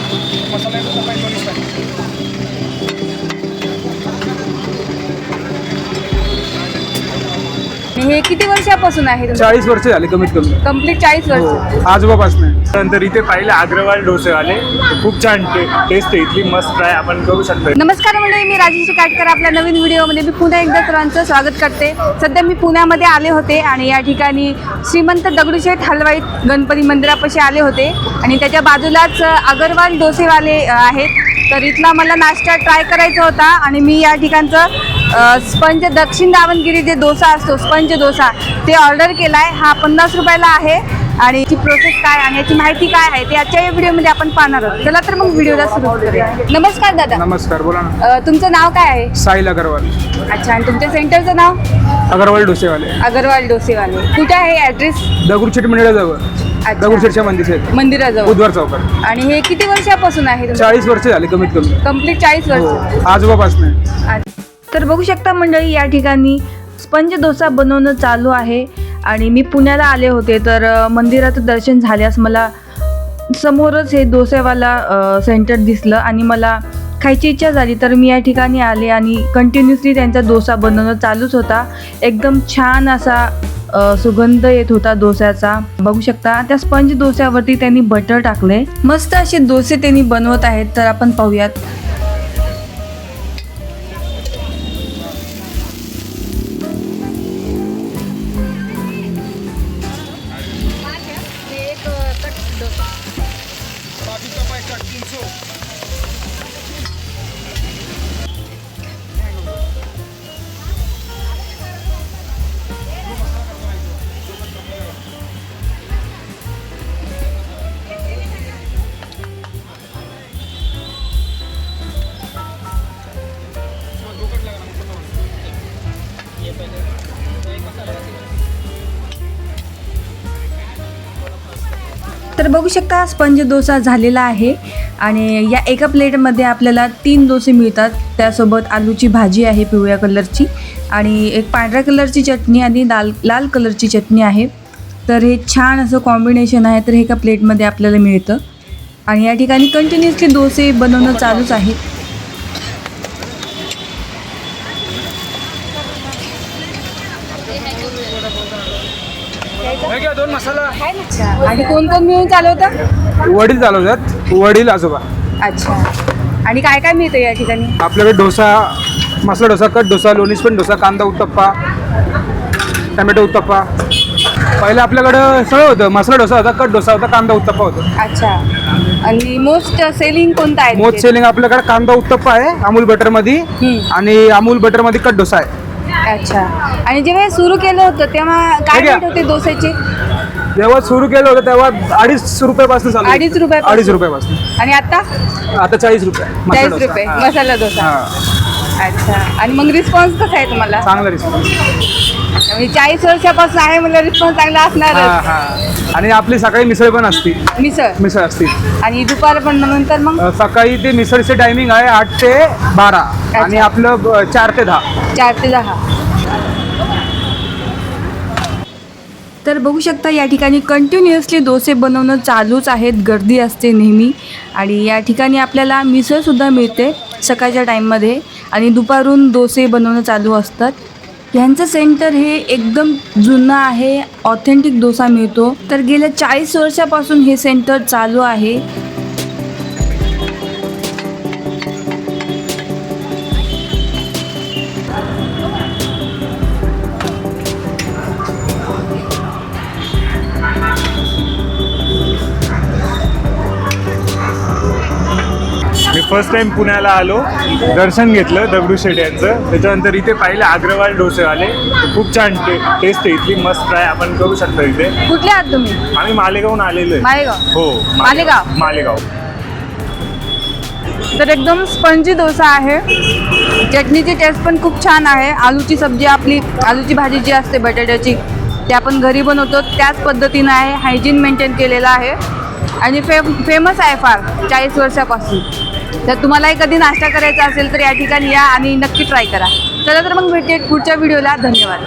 मसाला डोसा पाहिजे 40 टाका. हे किती वर्षापासून आहे 40 वर्ष झाले कमीत कमी. कंप्लीट 40 वर्ष. आजोबापासून. नंतर इथे पाहिले अग्रवाल डोसेवाले, खूप छान टेस्ट आहे इथली, मस्त ट्राय आपण करू शकतो. नमस्कार मंडळी, मी राजेश्री काटकर. आपल्या नवीन व्हिडिओमध्ये मी पुन्हा एकदा सर्वांचं स्वागत करते. सध्या मी पुण्यामध्ये आले होते आणि या ठिकाणी श्रीमंत दगडूशेठ हलवाई गणपती मंदिरापाशी आले होते आणि त्याच्या बाजूलाच अग्रवाल डोसेवाले आहेत. तर इथला मला नाश्ता ट्राय करायचा होता आणि मी या ठिकाणचं स्पंज दक्षिण दावणगिरी जे डोसा असतो, स्पंज डोसा, ते ऑर्डर केला आहे. हा 50 रुपयाला आहे आणि याची प्रोसेस काय आणि याची माहिती काय आहे ते आजच्या या व्हिडिओमध्ये आपण पाहणार आहोत. चला तर मग व्हिडिओला सुरू करूया. नमस्कार दादा. नमस्कार, बोला ना. तुमचं नाव काय आहे? साहिल अग्रवाल. अच्छा, आणि तुमच्या सेंटरचं नाव? अग्रवाल डोसेवाले. अग्रवाल डोसेवाले. कुठे आहे ॲड्रेस? दगडूशेठ मंदिराजवळ. दगडूशेठच्या मंदिराजवळ. बुधवार चौकात. आणि हे किती वर्षापासून आहे? 40 वर्ष झाले कमीत कमी. कंप्लीट 40 वर्ष. आजोबापासून. तर बघू शकता मंडळी, या ठिकाणी स्पंज डोसा बनवणं चालू आहे आणि मी पुण्याला आले होते. तर मंदिराचं दर्शन झाल्यास मला समोरच हे डोसेवाला सेंटर दिसलं आणि मला खायची इच्छा झाली. तर मी या ठिकाणी आले आणि कंटिन्युअसली त्यांचा डोसा बनवणं चालूच होता. एकदम छान असा सुगंध येत होता डोस्याचा. बघू शकता त्या स्पंज डोस्यावरती त्यांनी बटर टाकले. मस्त असे डोसे त्यांनी बनवत आहेत. तर आपण पाहूयात. तर बघू शकता स्पंज डोसा झालेला आहे आणि या एका प्लेटमध्ये आपल्याला 3 डोसे मिळतात. त्यासोबत आलूची भाजी आहे पिवळ्या कलरची आणि एक पांढऱ्या कलरची चटणी आणि लाल कलरची चटणी आहे. तर हे छान असं कॉम्बिनेशन आहे. तर हे एका प्लेटमध्ये आपल्याला मिळतं आणि या ठिकाणी कंटिन्युअसली डोसे बनवणं चालूच आहे. दोन मसाला. आणि कोण कोण मिळून चालवतं? वडील चालवतात, वडील आजोबा. अच्छा, आणि काय काय मिळतं या ठिकाणी? आपल्याकडे डोसा, मसाला डोसा, कट डोसा, लोणी स्पंज डोसा, कांदा उत्तप्पा, टमॅटो उत्तप्पा. पहिलं आपल्याकडं सगळं होतं. मसाला डोसा होता, कट डोसा होता, कांदा उत्तप्पा होता. अच्छा, आणि मोस्ट सेलिंग कोणता आहे? मोस्ट सेलिंग आपल्याकडे कांदा उत्तप्पा आहे अमूल बटरमध्ये आणि अमूल बटरमध्ये कट डोसा आहे. अच्छा, आणि जेव्हा सुरू केलं होतं तेव्हा काय रेट होते डोस्याचे? जेव्हा सुरू केलं होतं तेव्हा 2.5 रुपयापासून चालू. 2.5 रुपये. 2.5 रुपयापासून. आणि आता 40 रुपये. 40 रुपये मसाला डोसा. अच्छा, आणि मग रिस्पॉन्स कसा आहे तुम्हाला? चांगला रिस्पॉन्स. म्हणजे 40 वर्षापासून आहे म्हणजे रिस्पॉन्स चांगला असणार. आणि आपली सकाळी मिसळ पण असते. मिसळ असते आणि दुपार पण नंतर मग? सकाळी ते मिसळचे टायमिंग आहे 8 ते 12 आणि आपलं 4 ते 10. 4 ते 10. तर बघू शकता या ठिकाणी कंटिन्युअसली डोसे बनवणं चालूच आहेत. गर्दी असते नेहमी आणि या ठिकाणी आपल्याला मिसळसुद्धा मिळते सकाळच्या टाईममध्ये आणि दुपारून डोसे बनवणं चालू असतात. ह्यांचं सेंटर हे एकदम जुनं आहे. ऑथेंटिक डोसा मिळतो. तर गेल्या 40 वर्षापासून हे सेंटर चालू आहे. मी फर्स्ट टाइम पुण्याला आलो, दर्शन घेतलं दगडूशेठ यांचं. त्याच्यानंतर इथे पाहिलं अग्रवाल डोसेवाले, खूप छान टेस्ट आहे इथली, मस्त ट्राय आपण करू शकतो इथे. कुठले आहात तुम्ही? आम्ही मालेगावहून आलेलो आहे. मालेगाव? हो, मालेगाव. तर एकदम स्पंजी डोसा आहे. चटणीची टेस्ट पण खूप छान आहे. आलूची सब्जी, आपली आलूची भाजी जी असते बटाट्याची, ते आपण घरी बनवतो त्याच पद्धतीनं आहे. हायजीन मेंटेन केलेलं आहे आणि फेमस आहे फार 40 वर्षापासून. तर तुम्हालाही कधी नाश्ता करायचा असेल तर या ठिकाणी या आणि नक्की ट्राय करा. चला तर मग भेटूया पुढच्या व्हिडिओला. धन्यवाद.